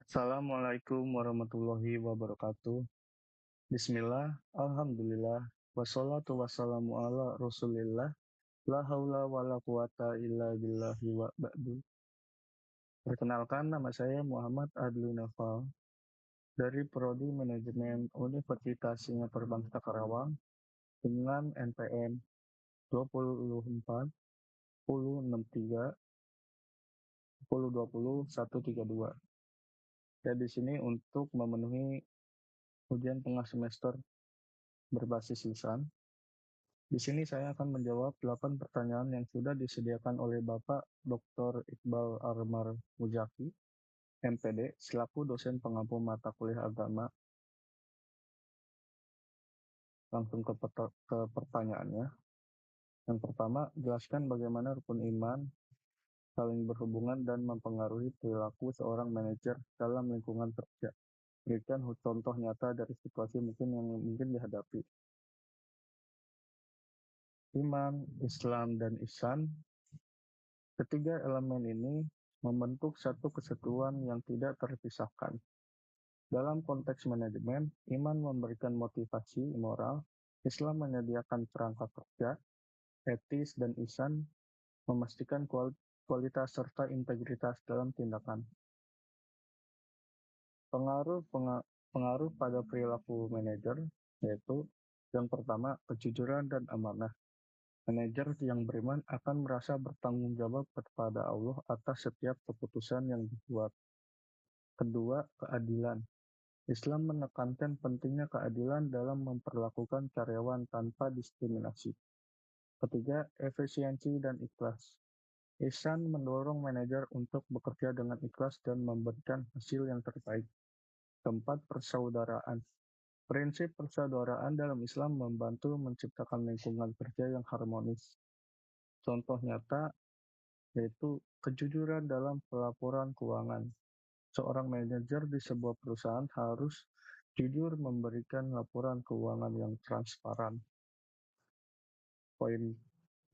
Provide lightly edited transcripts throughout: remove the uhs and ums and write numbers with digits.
Assalamualaikum warahmatullahi wabarakatuh. Bismillah, alhamdulillah, wassalatu wassalamu ala rasulillah, la haula wa la quwata illa billahi wa ba'du. Perkenalkan, nama saya Muhammad Adli Naufal dari Prodi Manajemen Universitas Singapura Bangsa Karawang dengan NPM 24 1063 1020 132. Saya di sini untuk memenuhi ujian tengah semester berbasis lisan. Di sini saya akan menjawab 8 pertanyaan yang sudah disediakan oleh Bapak Dr. Iqbal Armar Muzaki, MPD, selaku dosen pengampu mata kuliah agama. Langsung ke pertanyaannya. Yang pertama, jelaskan bagaimana rukun iman saling berhubungan dan mempengaruhi perilaku seorang manajer dalam lingkungan kerja. Berikan contoh nyata dari situasi yang mungkin dihadapi. Iman, Islam, dan ihsan. Ketiga elemen ini membentuk satu kesatuan yang tidak terpisahkan. Dalam konteks manajemen, iman memberikan motivasi moral, Islam menyediakan perangkat kerja, etis, dan ihsan memastikan kualitas serta integritas dalam tindakan. Pengaruh pada perilaku manajer yaitu yang pertama, kejujuran dan amanah. Manajer yang beriman akan merasa bertanggung jawab kepada Allah atas setiap keputusan yang dibuat. Kedua, keadilan. Islam menekankan pentingnya keadilan dalam memperlakukan karyawan tanpa diskriminasi. Ketiga, efisiensi dan ikhlas. Ihsan mendorong manajer untuk bekerja dengan ikhlas dan memberikan hasil yang terbaik. Keempat, persaudaraan. Prinsip persaudaraan dalam Islam membantu menciptakan lingkungan kerja yang harmonis. Contoh nyata yaitu kejujuran dalam pelaporan keuangan. Seorang manajer di sebuah perusahaan harus jujur memberikan laporan keuangan yang transparan. Poin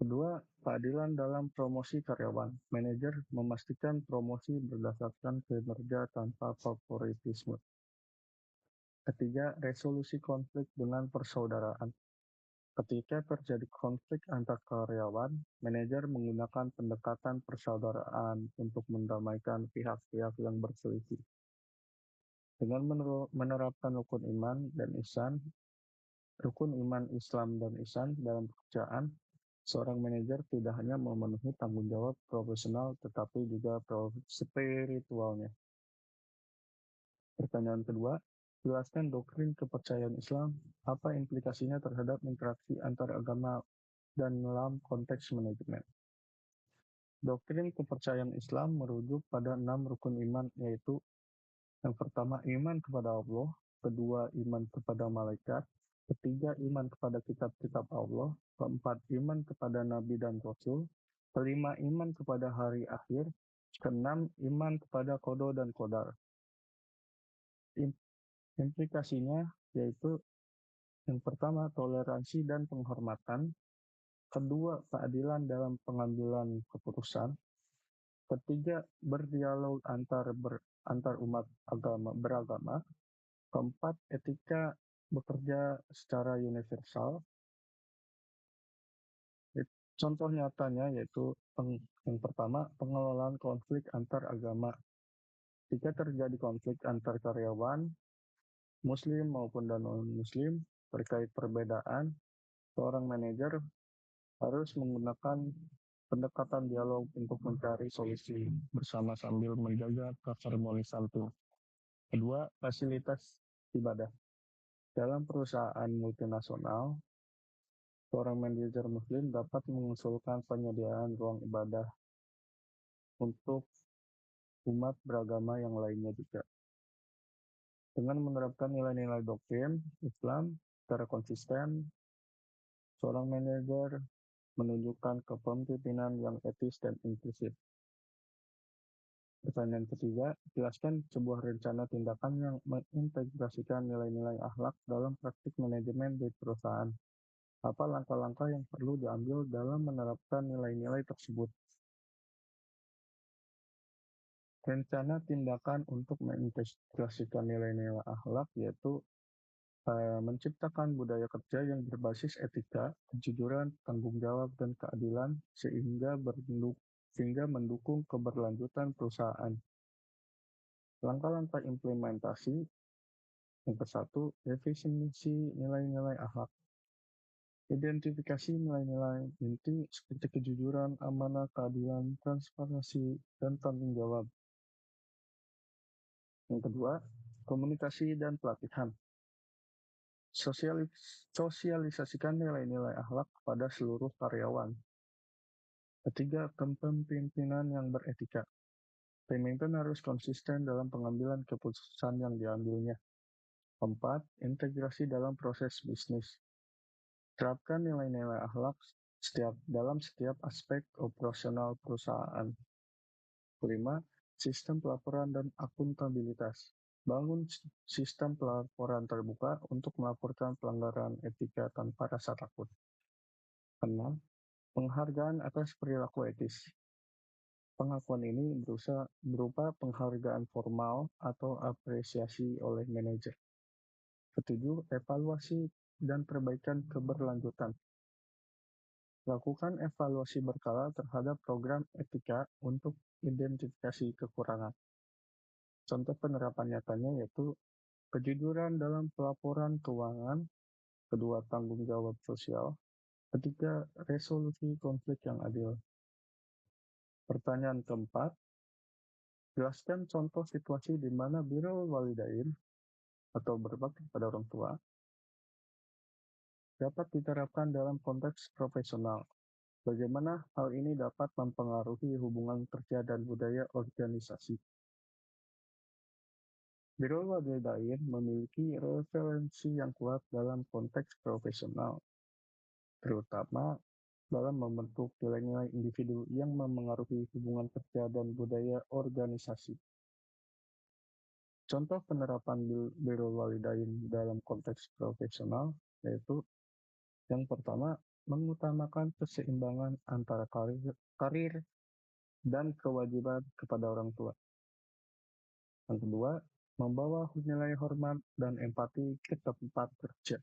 kedua, keadilan dalam promosi karyawan. Manajer memastikan promosi berdasarkan kinerja tanpa favoritisme. Ketiga, resolusi konflik dengan persaudaraan. Ketika terjadi konflik antar karyawan, manajer menggunakan pendekatan persaudaraan untuk mendamaikan pihak-pihak yang berselisih. Dengan menerapkan rukun iman, Islam, dan ihsan dalam pekerjaan, seorang manajer tidak hanya memenuhi tanggung jawab profesional, tetapi juga spiritualnya. Pertanyaan kedua, jelaskan doktrin kepercayaan Islam, apa implikasinya terhadap interaksi antar agama dan dalam konteks manajemen. Doktrin kepercayaan Islam merujuk pada 6 rukun iman, yaitu yang pertama, iman kepada Allah, kedua, iman kepada malaikat, ketiga, iman kepada kitab-kitab Allah, keempat, iman kepada nabi dan rasul, kelima, iman kepada hari akhir, keenam, iman kepada qada dan qadar. Implikasinya yaitu yang pertama, toleransi dan penghormatan, kedua, keadilan dalam pengambilan keputusan, ketiga, berdialog antar umat beragama, keempat, etika bekerja secara universal. Contoh nyatanya yaitu yang pertama, pengelolaan konflik antar agama. Jika terjadi konflik antar karyawan, Muslim maupun non-Muslim, terkait perbedaan, seorang manajer harus menggunakan pendekatan dialog untuk mencari solusi bersama sambil menjaga keharmonisan tim. Kedua, fasilitas ibadah. Dalam perusahaan multinasional, seorang manajer Muslim dapat mengusulkan penyediaan ruang ibadah untuk umat beragama yang lainnya juga. Dengan menerapkan nilai-nilai doktrin Islam secara konsisten, seorang manajer menunjukkan kepemimpinan yang etis dan inklusif. Pertanyaan ketiga, jelaskan sebuah rencana tindakan yang mengintegrasikan nilai-nilai akhlak dalam praktik manajemen di perusahaan. Apa langkah-langkah yang perlu diambil dalam menerapkan nilai-nilai tersebut? Rencana tindakan untuk mengintegrasikan nilai-nilai akhlak yaitu menciptakan budaya kerja yang berbasis etika, kejujuran, tanggung jawab, dan keadilan sehingga mendukung keberlanjutan perusahaan. Langkah-langkah implementasi yang ke-1, definisi nilai-nilai akhlak. Identifikasi nilai-nilai inti seperti kejujuran, amanah, keadilan, transparansi, dan tanggung jawab. Yang kedua, komunikasi dan pelatihan. Sosialisasikan nilai-nilai akhlak kepada seluruh karyawan. Ketiga, kepemimpinan yang beretika. Pemimpin harus konsisten dalam pengambilan keputusan yang diambilnya. Keempat, integrasi dalam proses bisnis. Terapkan nilai-nilai akhlak dalam setiap aspek operasional perusahaan. Kelima, sistem pelaporan dan akuntabilitas. Bangun sistem pelaporan terbuka untuk melaporkan pelanggaran etika tanpa rasa takut. 6. Penghargaan atas perilaku etis. Pengakuan ini berupa penghargaan formal atau apresiasi oleh manajer. Ketujuh, evaluasi dan perbaikan keberlanjutan. Lakukan evaluasi berkala terhadap program etika untuk identifikasi kekurangan. Contoh penerapan nyatanya yaitu kejujuran dalam pelaporan keuangan, kedua tanggung jawab sosial, ketiga resolusi konflik yang adil. Pertanyaan keempat, jelaskan contoh situasi di mana birrul walidain atau berbakti pada orang tua dapat diterapkan dalam konteks profesional. Bagaimana hal ini dapat mempengaruhi hubungan kerja dan budaya organisasi. Birrul walidain memiliki referensi yang kuat dalam konteks profesional, terutama dalam membentuk nilai-nilai individu yang memengaruhi hubungan kerja dan budaya organisasi. Contoh penerapan birrul walidain dalam konteks profesional yaitu yang pertama, mengutamakan keseimbangan antara karir dan kewajiban kepada orang tua. Yang kedua, membawa nilai hormat dan empati ke tempat kerja.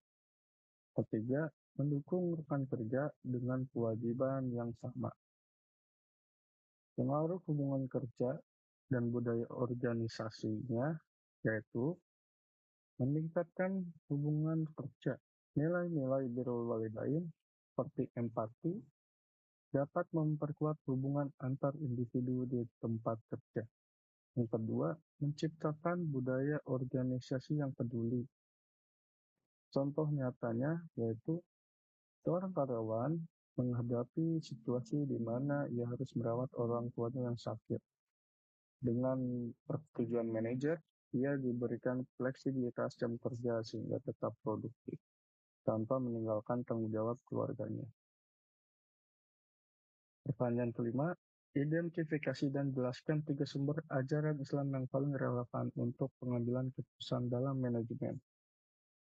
Ketiga, mendukung rekan kerja dengan kewajiban yang sama. Pengaruh hubungan kerja dan budaya organisasinya yaitu meningkatkan hubungan kerja. Nilai-nilai birrul walidain seperti empati dapat memperkuat hubungan antar individu di tempat kerja. Yang kedua, menciptakan budaya organisasi yang peduli. Contoh nyatanya yaitu seorang karyawan menghadapi situasi di mana ia harus merawat orang tuanya yang sakit. Dengan persetujuan manajer, ia diberikan fleksibilitas jam kerja sehingga tetap produktif tanpa meninggalkan tanggung jawab keluarganya. Pertanyaan kelima, identifikasi dan jelaskan 3 sumber ajaran Islam yang paling relevan untuk pengambilan keputusan dalam manajemen.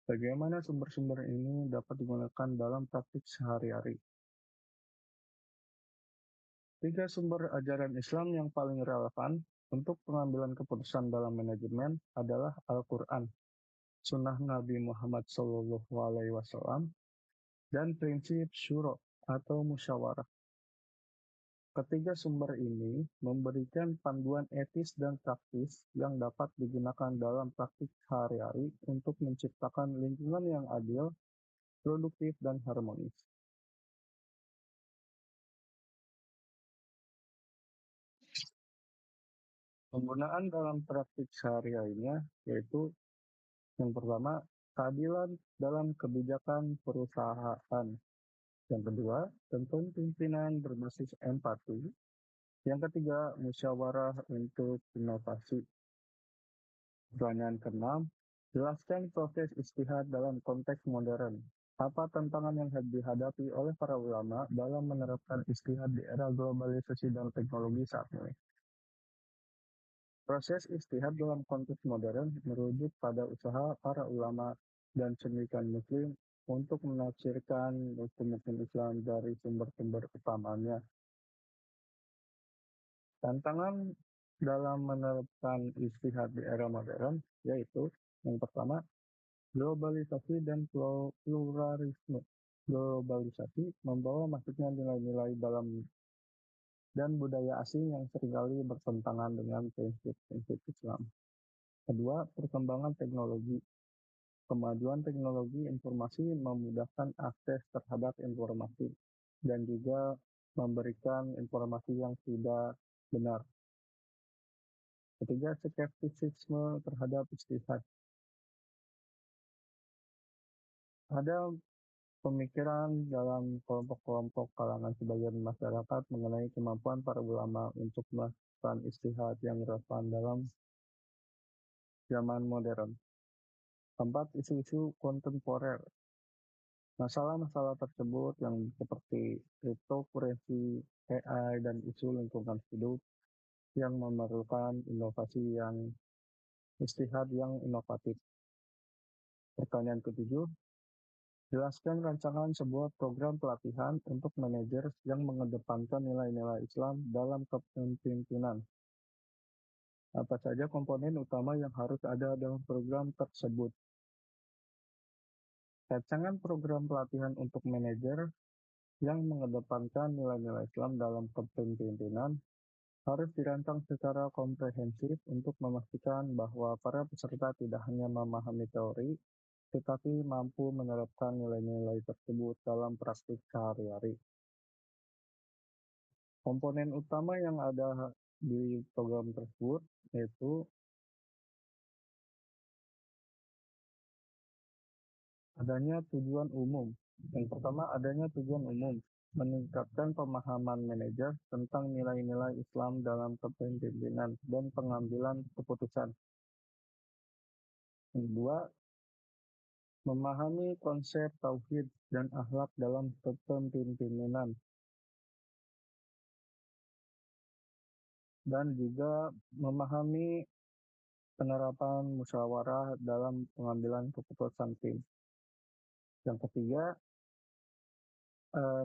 Bagaimana sumber-sumber ini dapat digunakan dalam praktik sehari-hari? 3 sumber ajaran Islam yang paling relevan untuk pengambilan keputusan dalam manajemen adalah Al-Quran, Sunnah Nabi Muhammad SAW, dan prinsip syuro atau musyawarah. Ketiga sumber ini memberikan panduan etis dan praktis yang dapat digunakan dalam praktik sehari-hari untuk menciptakan lingkungan yang adil, produktif, dan harmonis. Penggunaan dalam praktik sehari-harinya yaitu yang pertama, keadilan dalam kebijakan perusahaan. Yang kedua, tentu pimpinan berbasis empati. Yang ketiga, musyawarah untuk inovasi. Pertanyaan keenam, jelaskan proses ijtihad dalam konteks modern. Apa tantangan yang dihadapi oleh para ulama dalam menerapkan ijtihad di era globalisasi dan teknologi saat ini? Proses ijtihad dalam konteks modern merujuk pada usaha para ulama dan cendekiawan muslim untuk menafsirkan hukum-hukum Islam dari sumber-sumber utamanya. Tantangan dalam menerapkan istihad di era modern, yaitu yang pertama, globalisasi dan pluralisme. Globalisasi membawa masuknya nilai-nilai dalam dan budaya asing yang seringkali bertentangan dengan prinsip-prinsip Islam. Kedua, perkembangan teknologi. Kemajuan teknologi informasi memudahkan akses terhadap informasi dan juga memberikan informasi yang tidak benar. Ketiga, skeptisisme terhadap istihad. Ada pemikiran dalam kelompok-kelompok kalangan sebagian masyarakat mengenai kemampuan para ulama untuk melakukan istihad yang relevan dalam zaman modern. Keempat, isu-isu kontemporer. Masalah-masalah tersebut yang seperti cryptocurrency, AI, dan isu lingkungan hidup yang memerlukan inovasi yang istihad yang inovatif. Pertanyaan ketujuh, jelaskan rancangan sebuah program pelatihan untuk manajer yang mengedepankan nilai-nilai Islam dalam kepemimpinan. Apa saja komponen utama yang harus ada dalam program tersebut? Rancangan program pelatihan untuk manajer yang mengedepankan nilai-nilai Islam dalam kepemimpinan harus dirancang secara komprehensif untuk memastikan bahwa para peserta tidak hanya memahami teori, tetapi mampu menerapkan nilai-nilai tersebut dalam praktik sehari-hari. Komponen utama yang ada di program tersebut yaitu adanya tujuan umum. Yang pertama, adanya tujuan umum, meningkatkan pemahaman manajer tentang nilai-nilai Islam dalam kepemimpinan dan pengambilan keputusan. Yang kedua, memahami konsep tauhid dan akhlak dalam kepemimpinan dan juga memahami penerapan musyawarah dalam pengambilan keputusan tim. Yang ketiga,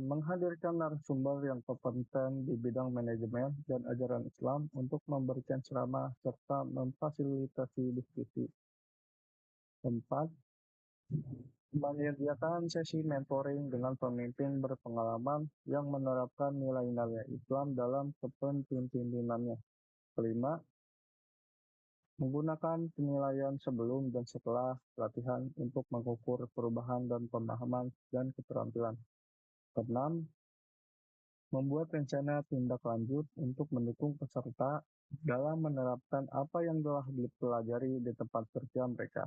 menghadirkan narasumber yang kompeten di bidang manajemen dan ajaran Islam untuk memberikan ceramah serta memfasilitasi diskusi. Keempat, menyediakan sesi mentoring dengan pemimpin berpengalaman yang menerapkan nilai-nilai Islam dalam kepemimpinannya. Kelima, menggunakan penilaian sebelum dan setelah pelatihan untuk mengukur perubahan dan pemahaman dan keterampilan. Keenam, membuat rencana tindak lanjut untuk mendukung peserta dalam menerapkan apa yang telah dipelajari di tempat kerja mereka.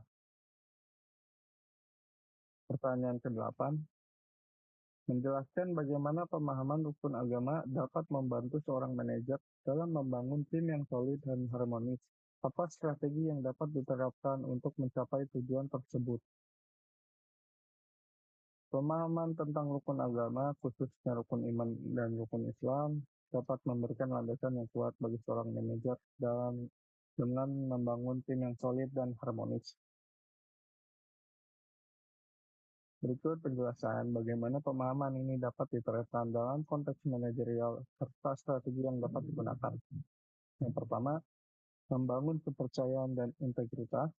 Pertanyaan ke-8, menjelaskan bagaimana pemahaman rukun agama dapat membantu seorang manajer dalam membangun tim yang solid dan harmonis. Apa strategi yang dapat diterapkan untuk mencapai tujuan tersebut? Pemahaman tentang rukun agama, khususnya rukun iman dan rukun Islam, dapat memberikan landasan yang kuat bagi seorang manajer dengan membangun tim yang solid dan harmonis. Berikut penjelasan bagaimana pemahaman ini dapat diterapkan dalam konteks manajerial serta strategi yang dapat digunakan. Yang pertama, membangun kepercayaan dan integritas.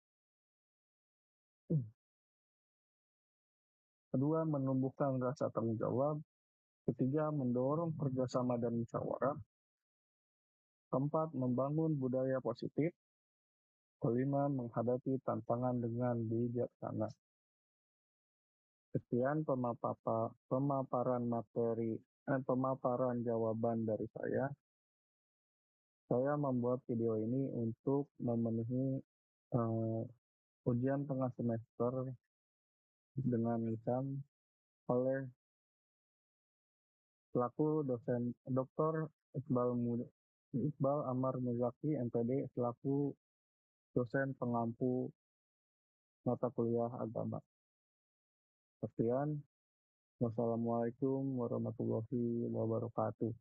Kedua, menumbuhkan rasa tanggung jawab. Ketiga, mendorong kerjasama dan musyawarah. Keempat, membangun budaya positif. Kelima, menghadapi tantangan dengan bijaksana. Sekian pemaparan jawaban dari saya. Saya membuat video ini untuk memenuhi ujian tengah semester dengan lisan oleh selaku dosen Dr. Iqbal Amar Muzaki, MPD, selaku dosen pengampu mata kuliah agama. Sekian, wassalamualaikum warahmatullahi wabarakatuh.